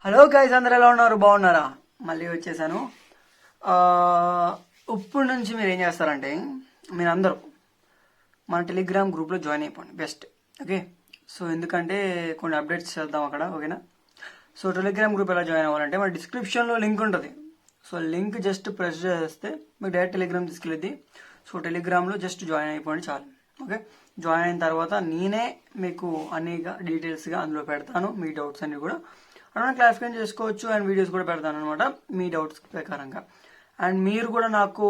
Hello guys, అందరు ఎలా ఉన్నారు? బాగున్నారా? మళ్ళీ వచ్చేసాను. ఆ, ఇప్పుడు నుంచి మీరు ఏం చేస్తారంటే, మీరందరూ మన టెలిగ్రామ్ గ్రూప్లో జాయిన్ అయిపోండి బెస్ట్. ఓకే, సో ఎందుకంటే కొన్ని అప్డేట్స్ చేద్దాం అక్కడ. ఓకేనా? సో టెలిగ్రామ్ గ్రూప్ ఎలా జాయిన్ అవ్వాలంటే మన డిస్క్రిప్షన్లో లింక్ ఉంటుంది. సో లింక్ జస్ట్ ప్రెస్ చేస్తే మీకు డైరెక్ట్ టెలిగ్రామ్ తీసుకెళ్ళిద్ది. సో టెలిగ్రామ్లో జస్ట్ జాయిన్ అయిపోండి చాలు. ఓకే, జాయిన్ అయిన తర్వాత నేనే మీకు అన్ని డీటెయిల్స్గా అందులో పెడతాను. మీ డౌట్స్ అన్ని కూడా అలా క్లారిఫికేషన్ చేసుకోవచ్చు. అండ్ వీడియోస్ కూడా పెడతాను అనమాట మీ డౌట్స్ ప్రకారంగా. అండ్ మీరు కూడా నాతో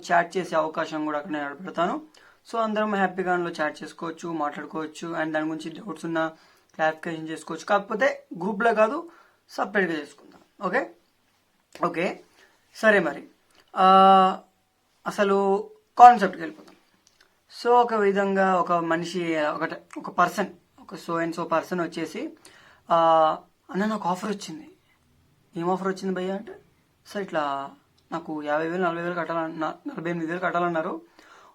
చాట్ చేసే అవకాశం కూడా అక్కడ నేను పెడతాను. సో అందరం హ్యాపీగా అందులో చాట్ చేసుకోవచ్చు, మాట్లాడుకోవచ్చు. అండ్ దాని గురించి డౌట్స్ ఉన్నా క్లారిఫికేషన్ చేసుకోవచ్చు. కాకపోతే గ్రూప్లో కాదు, సపరేట్గా చేసుకుందాం. ఓకే ఓకే సరే. మరి అసలు కాన్సెప్ట్కి వెళ్ళిపోతాం. సో ఒక విధంగా ఒక మనిషి ఒక పర్సన్, ఒక సో అండ్ సో పర్సన్ వచ్చేసి అన్న నాకు ఆఫర్ వచ్చింది. ఏం ఆఫర్ వచ్చింది భయ్య అంటే, సార్ ఇట్లా నాకు 50,000 40,000 కట్టాలన్నా 48,000 కట్టాలన్నారు.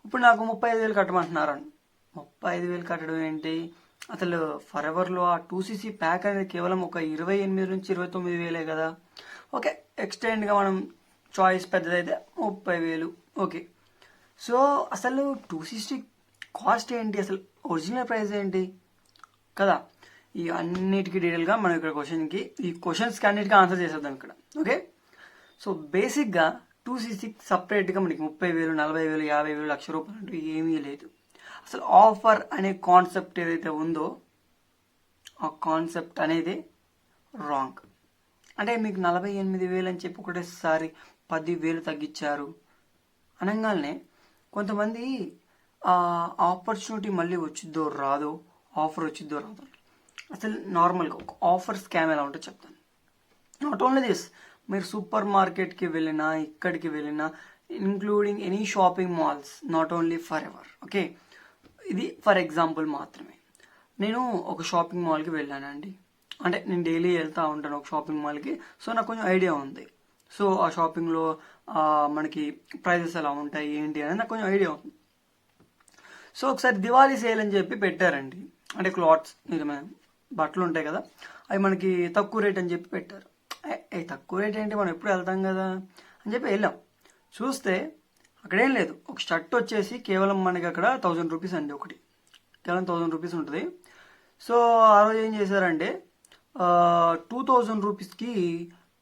ఇప్పుడు నాకు 35,000 కట్టమంటున్నారు. 35,000 కట్టడం ఏంటి? అసలు ఫర్ ఎవర్లో ఆ 2cc ప్యాక్ అనేది కేవలం ఒక 28 నుంచి 29,000 కదా. ఓకే, ఎక్స్టెండ్గా మనం చాయిస్ పెద్దదైతే 30,000. ఓకే, సో అసలు 2cc కాస్ట్ ఏంటి, అసలు ఒరిజినల్ ప్రైస్ ఏంటి కదా. ఈ అన్నిటికీ డీటెయిల్గా మనం ఇక్కడ ఈ క్వశ్చన్స్కి అన్నిటికీ ఆన్సర్ చేసేద్దాం ఇక్కడ. ఓకే, సో బేసిక్గా 2cc సపరేట్గా మనకి 30,000 40,000 50,000 లక్ష రూపాయలు అంటూ ఏమీ లేదు. అసలు ఆఫర్ అనే కాన్సెప్ట్ ఏదైతే ఉందో ఆ కాన్సెప్ట్ అనేది రాంగ్. అంటే మీకు 48,000 అని చెప్పి ఒకటేసారి 10,000 తగ్గించారు అనగానే కొంతమంది ఆపర్చునిటీ మళ్ళీ వచ్చిద్దో రాదో, ఆఫర్ వచ్చిద్దో రాదో. అసలు నార్మల్గా ఒక ఆఫర్ స్కామ్ ఎలా ఉంటుందో చెప్తాను. నాట్ ఓన్లీ దిస్, మీరు సూపర్ మార్కెట్కి వెళ్ళినా, ఇక్కడికి వెళ్ళినా, including any shopping malls, not only for ever. Okay, ఇది ఫర్ ఎగ్జాంపుల్ మాత్రమే. నేను ఒక షాపింగ్ మాల్కి వెళ్ళానండి. అంటే నేను డైలీ వెళ్తూ ఉంటాను ఒక షాపింగ్ మాల్కి. సో నాకు కొంచెం ఐడియా ఉంది. సో ఆ షాపింగ్లో మనకి ప్రైజెస్ ఎలా ఉంటాయి ఏంటి అనేది నాకు కొంచెం ఐడియా ఉంది. సో ఒకసారి దివాళీ సేల్ అని చెప్పి పెట్టారండి. అంటే క్లాత్స్, బట్టలు ఉంటాయి కదా, అవి మనకి తక్కువ రేట్ అని చెప్పి పెట్టారు. తక్కువ రేట్ ఏంటి, మనం ఎప్పుడు వెళ్తాం కదా అని చెప్పి వెళ్ళాం. చూస్తే అక్కడేం లేదు. ఒక షర్ట్ వచ్చేసి కేవలం మనకి అక్కడ 1,000 రూపీస్ అండి. ఒకటి కేవలం 1,000 రూపీస్ ఉంటుంది. సో ఆ రోజు ఏం చేశారంటే 2,000 రూపీస్కి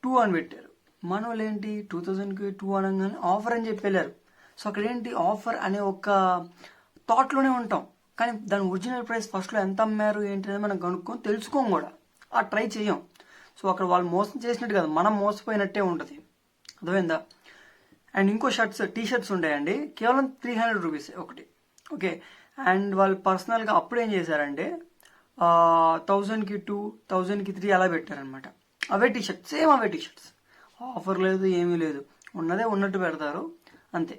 2 అని పెట్టారు. మన వాళ్ళు ఏంటి 2,000కి 2 అనగానే ఆఫర్ అని చెప్పి వెళ్ళారు. సో అక్కడ ఏంటి, ఆఫర్ అనే ఒక థాట్లోనే ఉంటాం. కానీ దాని ఒరిజినల్ ప్రైస్ ఫస్ట్లో ఎంత అమ్మారు ఏంటి అనేది మనం కనుక్కొని తెలుసుకోం కూడా, ట్రై చేయం. సో అక్కడ వాళ్ళు మోసం చేసినట్టు కదా, మనం మోసపోయినట్టే ఉంటుంది. అర్థమైందా? అండ్ ఇంకో టీ షర్ట్స్ ఉంటాయండి, కేవలం 300 రూపీస్ ఒకటి. ఓకే, అండ్ వాళ్ళు పర్సనల్గా అప్పుడు ఏం చేశారంటే 1,000కి 2, 1,000కి 3 అలా పెట్టారనమాట. అవే టీ షర్ట్స్, సేమ్ అవే టీ షర్ట్స్. ఆఫర్ లేదు, ఏమీ లేదు, ఉన్నదే ఉన్నట్టు పెడతారు అంతే.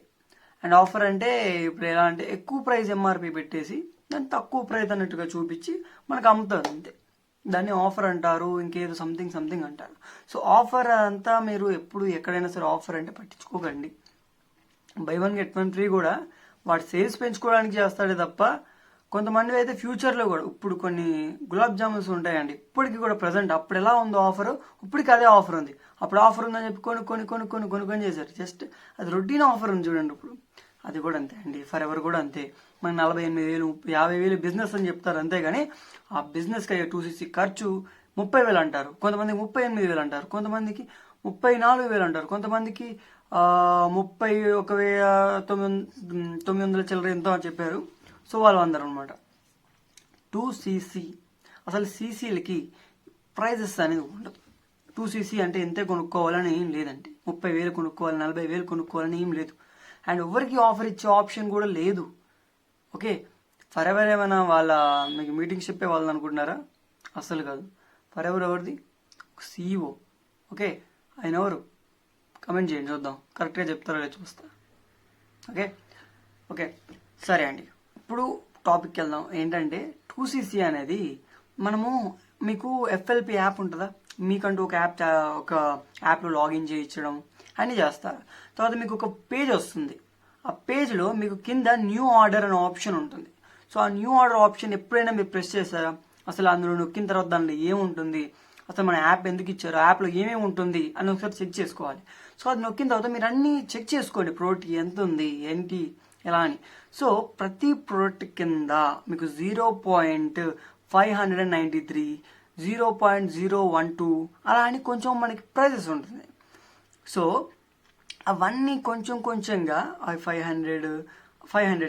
అండ్ ఆఫర్ అంటే ఇప్పుడు ఎలా అంటే ఎక్కువ ప్రైస్ ఎంఆర్పి పెట్టేసి దాన్ని తక్కువ ప్రైస్ అన్నట్టుగా చూపించి మనకు అమ్ముతుంది అంతే. దాన్ని ఆఫర్ అంటారు, ఇంకేదో సంథింగ్ అంటారు. సో ఆఫర్ అంతా మీరు ఎప్పుడు ఎక్కడైనా సరే ఆఫర్ అంటే పట్టించుకోకండి. బై 1 గెట్ 1 ఫ్రీ కూడా వాడు సేల్స్ పెంచుకోవడానికి చేస్తాడే తప్ప, కొంతమంది అయితే ఫ్యూచర్లో కూడా, ఇప్పుడు కొన్ని గులాబ్ జామున్స్ ఉంటాయండి, ఇప్పటికి కూడా ప్రజెంట్ అప్పుడు ఎలా ఉందో ఆఫర్, ఇప్పటికి అదే ఆఫర్ ఉంది. అప్పుడు ఆఫర్ ఉందని చెప్పి కొనుక్కొని చేశారు. జస్ట్ అది రొటీన్ ఆఫర్ ఉంది చూడండి. ఇప్పుడు అది కూడా అంతే అండి, ఫర్ ఎవర్ కూడా అంతే. మనకి 48,000 50,000 బిజినెస్ అని చెప్తారు, అంతేగాని ఆ బిజినెస్కి అయ్యే 2cc ఖర్చు 30,000 అంటారు, కొంతమందికి 38,000 అంటారు, కొంతమందికి 34,000 అంటారు, కొంతమందికి 31,900 చిల్లర ఎంతో అని చెప్పారు. సో వాళ్ళు అందరూ అనమాట 2cc. అసలు సీసీలకి ప్రైజెస్ అనేది ఉండదు. 2cc అంటే ఎంతే కొనుక్కోవాలని ఏం లేదండి. 30,000 కొనుక్కోవాలి, 40,000 కొనుక్కోవాలని ఏం లేదు. అండ్ ఎవరికి ఆఫర్ ఇచ్చే ఆప్షన్ కూడా లేదు. ఓకే, ఫర్ ఎవర్ ఏమైనా మీకు మీటింగ్స్ చెప్పే వాళ్ళని అనుకుంటున్నారా? అస్సలు కాదు. ఫర్ ఎవర్ ఎవరిది? CEO. ఓకే, ఆయన ఎవరు? కమెంట్ చేయండి చూద్దాం, కరెక్ట్గా చెప్తారో లేదు చూస్తా. ఓకే సరే అండి, ఇప్పుడు టాపిక్కి వెళ్దాం. ఏంటంటే 2cc అనేది మీకు FLP యాప్ ఉంటుందా, మీకంటూ ఒక యాప్లో లాగిన్ చేయించడం అన్నీ చేస్తారు. తర్వాత మీకు ఒక పేజ్ వస్తుంది. ఆ పేజ్లో మీకు కింద న్యూ ఆర్డర్ అనే ఆప్షన్ ఉంటుంది. సో ఆ న్యూ ఆర్డర్ ఆప్షన్ ఎప్పుడైనా మీరు ప్రెస్ చేస్తారా? అసలు అందులో నొక్కిన తర్వాత దానిలో ఏముంటుంది, అసలు మన యాప్ ఎందుకు ఇచ్చారు, యాప్లో ఏమేమి ఉంటుంది అని ఒకసారి చెక్ చేసుకోవాలి. సో అది నొక్కిన తర్వాత మీరు అన్నీ చెక్ చేసుకోండి, ప్రోడక్ట్ ఎంత ఉంది ఏంటి ఎలా అని. సో ప్రతి ప్రోడక్ట్ కింద మీకు 0.593, 0.012 అలా అని కొంచెం మనకి ప్రైజెస్ ఉంటుంది. సో అవన్నీ కొంచెం కొంచెంగా 500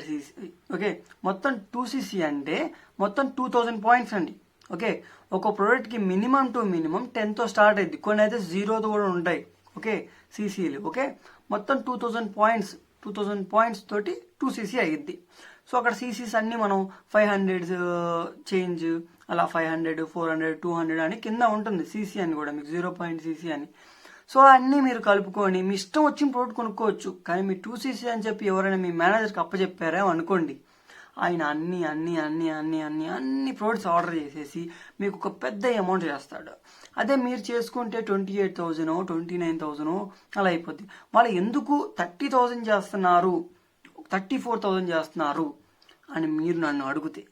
cc, ఓకే, మొత్తం 2cc అంటే మొత్తం 2000 పాయింట్స్ అండి. ఓకే, ఒక ప్రోడక్ట్కి మినిమం టు మినిమం 10తో స్టార్ట్ అయింది, కొన్ని అయితే 0తో కూడా ఉంటాయి. ఓకే, సీసీలు. ఓకే, మొత్తం 2000 పాయింట్స్ తోటి 2cc అయ్యిద్ది. సో అక్కడ సీసీస్ అన్ని మనం 500 చేంజ్ అలా 500, 400, 200 అని కింద ఉంటుంది సీసీ అని కూడా మీకు 0.cc అని. సో అన్నీ మీరు కలుపుకొని మీ ఇష్టం వచ్చిన ప్రోడక్ట్ కొనుక్కోవచ్చు. కానీ మీ 2cc అని చెప్పి ఎవరైనా మీ మేనేజర్కి అప్పచెప్పారా అనుకోండి, ఆయన అన్ని ప్రోడక్ట్స్ ఆర్డర్ చేసేసి మీకు ఒక పెద్ద అమౌంట్ చేస్తాడు. అదే మీరు చేసుకుంటే 28,000, 29,000 అలా అయిపోద్ది. వాళ్ళు ఎందుకు 30,000 చేస్తున్నారు, 34,000 చేస్తున్నారు అని మీరు నన్ను అడిగితే,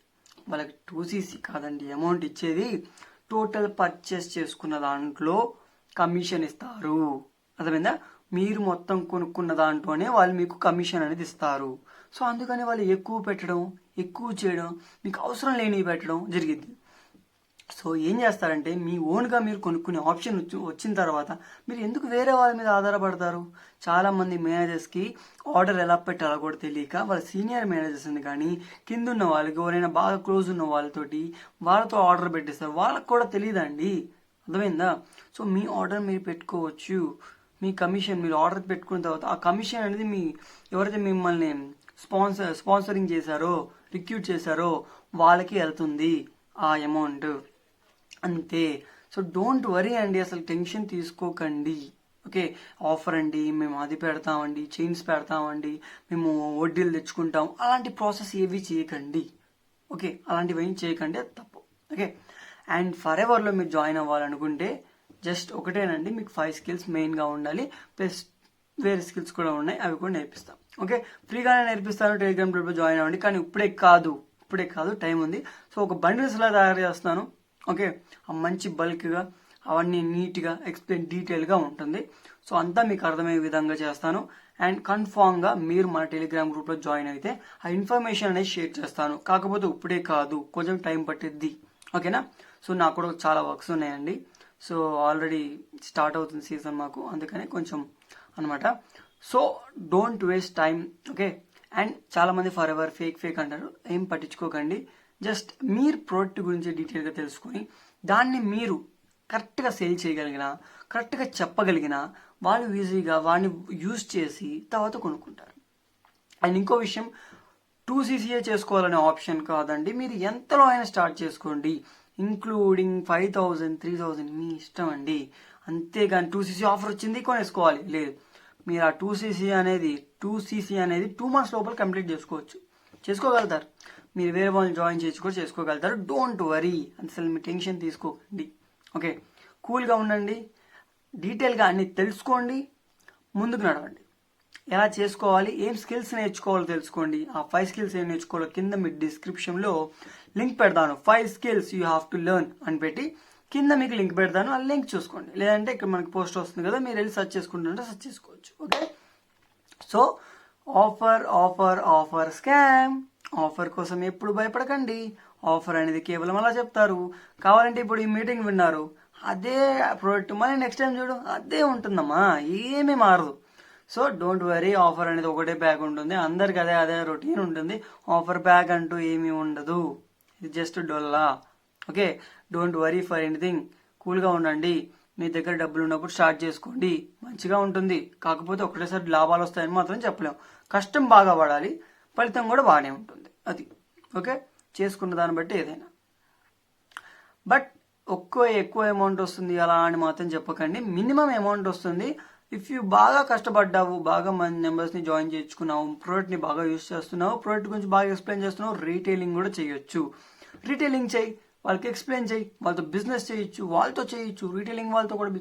వాళ్ళకి 2cc కాదండి అమౌంట్ ఇచ్చేది, టోటల్ పర్చేస్ చేసుకున్న దాంట్లో కమిషన్ ఇస్తారు. అర్థమైందా? మీరు మొత్తం కొనుక్కున్న దాంట్లోనే వాళ్ళు మీకు కమిషన్ అనేది ఇస్తారు. సో అందుకని వాళ్ళు ఎక్కువ పెట్టడం, ఎక్కువ చేయడం, మీకు అవసరం లేనివి పెట్టడం జరిగింది. సో ఏం చేస్తారంటే మీ ఓన్గా మీరు కొనుక్కునే ఆప్షన్ వచ్చిన తర్వాత మీరు ఎందుకు వేరే వాళ్ళ మీద ఆధారపడతారు? చాలామంది మేనేజర్స్కి ఆర్డర్ ఎలా పెట్టాలో కూడా తెలియక వాళ్ళ సీనియర్ మేనేజర్స్ని కానీ కింద ఉన్న వాళ్ళకి ఎవరైనా బాగా క్లోజ్ ఉన్న వాళ్ళతో ఆర్డర్ పెట్టేస్తారు. వాళ్ళకి కూడా తెలియదండి. అర్థమైందా? సో మీ ఆర్డర్ మీరు పెట్టుకోవచ్చు. మీ కమిషన్ మీరు ఆర్డర్ పెట్టుకున్న తర్వాత ఆ కమిషన్ అనేది మీ ఎవరైతే మిమ్మల్ని స్పాన్సరింగ్ చేశారో, రిక్రూట్ చేశారో వాళ్ళకి వెళ్తుంది ఆ అమౌంట్, అంతే. సో డోంట్ వరీ అండి, అసలు టెన్షన్ తీసుకోకండి. ఓకే, ఆఫర్ అండి, మేము అది పెడతామండి, చైన్స్ పెడతామండి, మేము వడ్డీలు తెచ్చుకుంటాం, అలాంటి ప్రాసెస్ ఏవి చేయకండి. ఓకే, అలాంటివి ఏం చేయకండి, అది తప్పు. ఓకే, అండ్ ఫర్ ఎవర్లో మీరు జాయిన్ అవ్వాలనుకుంటే జస్ట్ ఒకటేనండి, మీకు 5 skills మెయిన్గా ఉండాలి, ప్లస్ వేరే స్కిల్స్ కూడా ఉన్నాయి, అవి కూడా నేర్పిస్తాం. ఓకే, ఫ్రీగానే నేర్పిస్తాను, టెలిగ్రామ్ గ్రూప్లో జాయిన్ అవ్వండి. కానీ ఇప్పుడే కాదు, టైం ఉంది. సో ఒక బండిల్స్ లా తయారు చేస్తున్నాను. ఓకే, మంచి బల్క్గా అవన్నీ నీట్గా ఎక్స్ప్లెయిన్ డీటెయిల్గా ఉంటుంది. సో అంతా మీకు అర్థమయ్యే విధంగా చేస్తాను. అండ్ కన్ఫామ్గా మీరు మన టెలిగ్రామ్ గ్రూప్లో జాయిన్ అయితే ఆ ఇన్ఫర్మేషన్ అనేది షేర్ చేస్తాను. కాకపోతే ఇప్పుడే కాదు, కొంచెం టైం పట్టిద్ది. ఓకేనా? సో నాకు కూడా చాలా వర్క్స్ ఉన్నాయండి. సో ఆల్రెడీ స్టార్ట్ అవుతుంది సీజన్ మాకు, అందుకని కొంచెం అనమాట. So don't waste time. Okay, and చాలామంది ఫర్ ఎవర్ ఫేక్ అంటారు, ఏం పట్టించుకోకండి. జస్ట్ మీరు ప్రోడక్ట్ గురించి డీటెయిల్గా తెలుసుకొని దాన్ని మీరు కరెక్ట్గా సేల్ చేయగలిగిన, కరెక్ట్గా చెప్పగలిగిన వాళ్ళు ఈజీగా వాడిని యూజ్ చేసి తర్వాత కొనుక్కుంటారు. అండ్ ఇంకో విషయం, 2cc చేసుకోవాలనే ఆప్షన్ కాదండి, మీరు ఎంతలో అయినా స్టార్ట్ చేసుకోండి, ఇంక్లూడింగ్ 5,000, 3,000 మీ ఇష్టం అండి. అంతేగాని 2cc ఆఫర్ వచ్చింది కొనేసుకోవాలి లేదు. మీరు ఆ 2cc అనేది 2 months లోపల కంప్లీట్ చేసుకోగలుగుతారు. మీరు వేరే వాళ్ళని జాయిన్ చేసి కూడా చేసుకోగలుగుతారు. డోంట్ వరీ, అసలు మీ టెన్షన్ తీసుకోకండి. ఓకే, కూల్గా ఉండండి, డీటెయిల్గా అన్ని తెలుసుకోండి, ముందుకు నడవండి. ఎలా చేసుకోవాలి, ఏం స్కిల్స్ నేర్చుకోవాలో తెలుసుకోండి. ఆ 5 skills ఏం నేర్చుకోవాలో కింద మీ డిస్క్రిప్షన్లో లింక్ పెడతాను. 5 skills you have to learn అని పెట్టి కింద మీకు లింక్ పెడతాను, ఆ లింక్ చూసుకోండి. లేదంటే ఇక్కడ మనకి పోస్ట్ వస్తుంది కదా, మీరు వెళ్ళి సెర్చ్ చేసుకుంటుంటే సెర్చ్ చేసుకోవచ్చు. Okay, so offer scam. Offer కోసం ఎప్పుడు భయపడకండి. ఆఫర్ అనేది కేవలం అలా చెప్తారు. కావాలంటే ఇప్పుడు ఈ మీటింగ్ విన్నారు, అదే ప్రోడక్ట్ మళ్ళీ నెక్స్ట్ టైం చూడు అదే ఉంటుందమ్మా, ఏమీ మారదు. సో డోంట్ వరీ, ఆఫర్ అనేది ఒకటే బ్యాగ్ ఉంటుంది, అందరికి అదే రొటీన్ ఉంటుంది. ఆఫర్ బ్యాగ్ అంటూ ఏమీ ఉండదు, ఇది జస్ట్ డొల్లా. Okay, don't worry for anything, కూల్గా ఉండండి. మీ దగ్గర డబ్బులు ఉన్నప్పుడు స్టార్ట్ చేసుకోండి, మంచిగా ఉంటుంది. కాకపోతే ఒకటేసారి లాభాలు వస్తాయని మాత్రం చెప్పలేము. కష్టం బాగా పడాలి, ఫలితం కూడా బాగానే ఉంటుంది. అది ఓకే, చేసుకున్న దాన్ని బట్టి ఏదైనా. బట్ ఎక్కువ అమౌంట్ వస్తుంది అలా అని మాత్రం చెప్పకండి, మినిమం అమౌంట్ వస్తుంది. ఇఫ్ యూ బాగా కష్టపడ్డావు, బాగా మంది మెంబర్స్ని జాయిన్ చేసుకున్నావు, ప్రోడక్ట్ని బాగా యూజ్ చేస్తున్నావు, ప్రోడక్ట్ గురించి బాగా ఎక్స్ప్లెయిన్ చేస్తున్నావు, రీటైలింగ్ కూడా చేయొచ్చు. రీటైలింగ్ చేయి, వాళ్ళకి ఎక్స్ప్లెయిన్ చేయి, వాళ్ళతో బిజినెస్ చేయొచ్చు, వాళ్ళతో చేయొచ్చు. వాళ్ళతో కూడా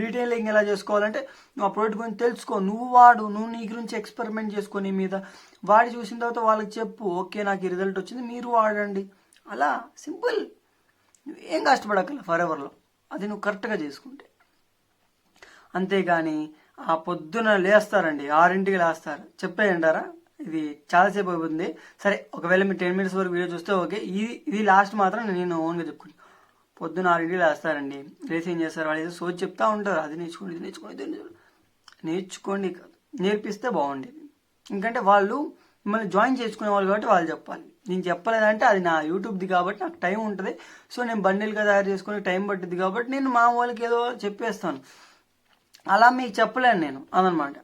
రీటైలింగ్ ఎలా చేసుకోవాలంటే నువ్వు ఆ ప్రోడక్ట్ గురించి తెలుసుకో, నువ్వు నీ గురించి ఎక్స్పెరిమెంట్ చేసుకో, నీ మీద వాడి చూసిన తర్వాత వాళ్ళకి చెప్పు, ఓకే నాకు ఈ రిజల్ట్ వచ్చింది, మీరు వాడండి. అలా సింపుల్, ఏం కష్టపడక్కల ఫర్ ఎవర్లో. అది నువ్వు కరెక్ట్గా చేసుకుంటే. అంతేగాని ఆ పొద్దున లేస్తారండి, 6ంటికి లేస్తారు, చెప్పేయంటారా? ఇది చాలాసేపు అయిపోతుంది. సరే, ఒకవేళ మీరు 10 minutes వరకు వీడియో చూస్తే ఓకే. ఇది లాస్ట్ మాత్రం నేను ఓన్గా చెప్పుకుంటాను. పొద్దున్న 6ంటికి లేస్తారండి, లేచి ఏం చేస్తారు, వాళ్ళు ఏదో సోచి చెప్తా ఉంటారు, అది నేర్చుకోండి, ఇది నేర్చుకోండి, ఇది నేర్చుకోండి, నేర్పిస్తే బాగుండేది. ఎందుకంటే వాళ్ళు మిమ్మల్ని జాయిన్ చేసుకునే వాళ్ళు కాబట్టి వాళ్ళు చెప్పాలి. నేను చెప్పలేదంటే అది నా యూట్యూబ్ది కాబట్టి నాకు టైం ఉంటుంది. సో నేను బండిల్గా తయారు చేసుకుని టైం పట్టుద్ది కాబట్టి నేను మా వాళ్ళకి ఏదో చెప్పేస్తాను. అలా మీకు చెప్పలేను నేను, అదనమాట.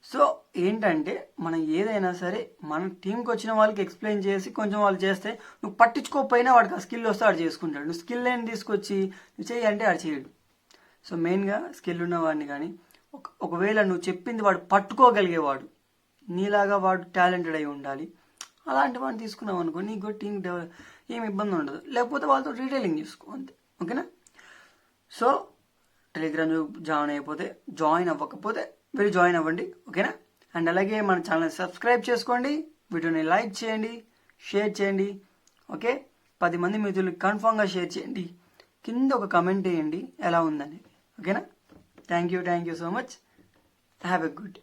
సో ఏంటంటే మనం ఏదైనా సరే మన టీంకి వచ్చిన వాళ్ళకి ఎక్స్ప్లెయిన్ చేసి కొంచెం వాళ్ళు చేస్తే, నువ్వు పట్టించుకోకపోయినా వాడికి ఆ స్కిల్ వస్తే వాడు చేసుకుంటాడు. నువ్వు స్కిల్ ఏం తీసుకొచ్చి నువ్వు చెయ్యి అంటే వాడు చేయడు. సో మెయిన్గా స్కిల్ ఉన్నవాడిని కానీ ఒకవేళ నువ్వు చెప్పింది వాడు పట్టుకోగలిగేవాడు, నీలాగా వాడు టాలెంటెడ్ అయి ఉండాలి, అలాంటి వాడిని తీసుకున్నావు అనుకో, నీకు టీం డెవలప్ ఏం ఇబ్బంది ఉండదు. లేకపోతే వాళ్ళతో రీటైలింగ్ చేసుకో అంతే, ఓకేనా? సో టెలిగ్రామ్ జాయిన్ అవ్వకపోతే మీరు జాయిన్ అవ్వండి, ఓకేనా? అండ్ అలాగే మన ఛానల్ సబ్స్క్రైబ్ చేసుకోండి, వీడియోని లైక్ చేయండి, షేర్ చేయండి, ఓకే? 10 మంది మిత్రులకు కన్ఫామ్గా షేర్ చేయండి, కింద ఒక కమెంట్ వేయండి ఎలా ఉందని, ఓకేనా? Thank you so much. Have a good day.